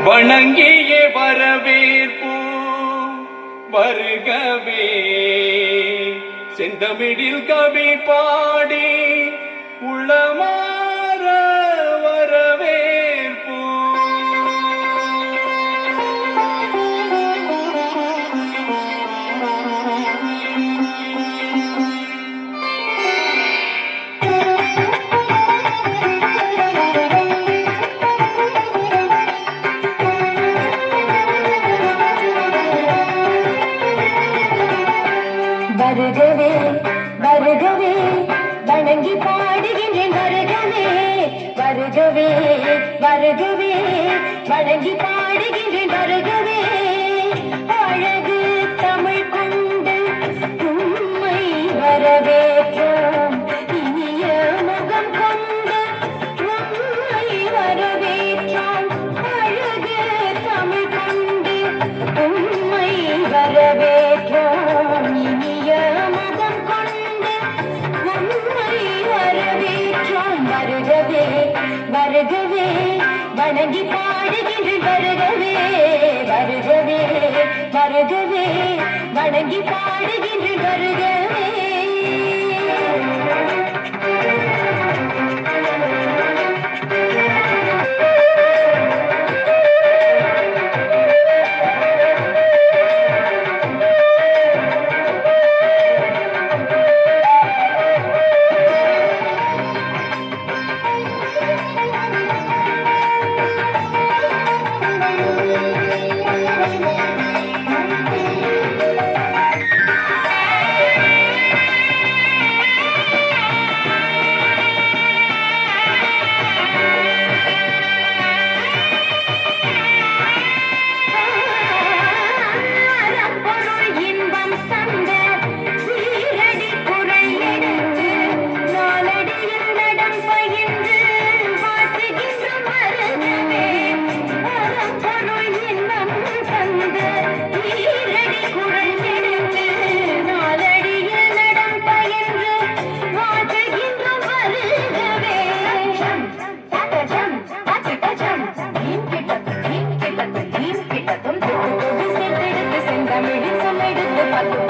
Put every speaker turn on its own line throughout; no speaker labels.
வணங்கியே வரவேற்பு வருகவே செந்தமிழில் கவி பாடி உளமாற வரவேற்பு.
வருகவே வருகவே வணங்கி பாடுகின்றேன் வருகவே வருகவே வருகவே வணங்கி பாடுகின்றேன் வருகவே. அழகு தமிழ் கொண்டு உம்மை வரவேற்றோம், இனிய முகம் கொண்டு உம்மை வரவேற்றோம். அழகு தமிழ் கொண்டு உம்மை வரவேற்றோம், இனிய முகம் கொண்டு உம்மை வரவேற்றோம். வருகவே வருகவே வணங்கி பாடுகின்றேன் வருகவே வருகவே வருகவே வணங்கி பாடுகின்றேன் வருகவே.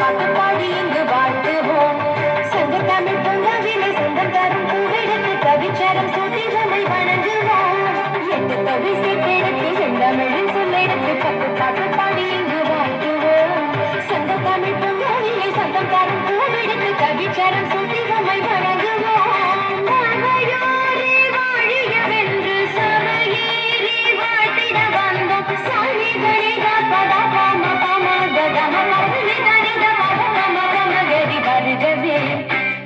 பாட்டு பாடி இங்கு வாழ்த்துவோம். சங்க தமிழ் பொங்கவினை சொந்தம் தரும் பூவெடுத்து கவிச்சாரம் சூட்டி நம்மை வணங்குவோம். எட்டு தொகை சேர்த்தெடுத்து செந்தமிழின் சொல்லெடுத்து பத்து பாட்டு பாடி இங்கு வாழ்த்துவோம். சங்க தமிழ் பொங்கவினை சொந்தம் தரும் பூவெடுத்து கவிச்சாரம் சூட்டி நம்மை வணங்குவோம். வாழியவென்று சபையேறி வாழ்த்திட வந்தோம். சாலிகளை பதா பாம பாம கதம வருகவே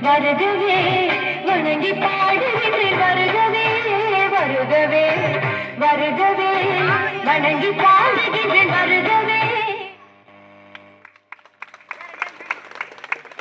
வருகவே வணங்கி பாடுகின்றேன் வருகவே வருகவே வருகவே வணங்கி பாடுகின்றேன் வருகவே.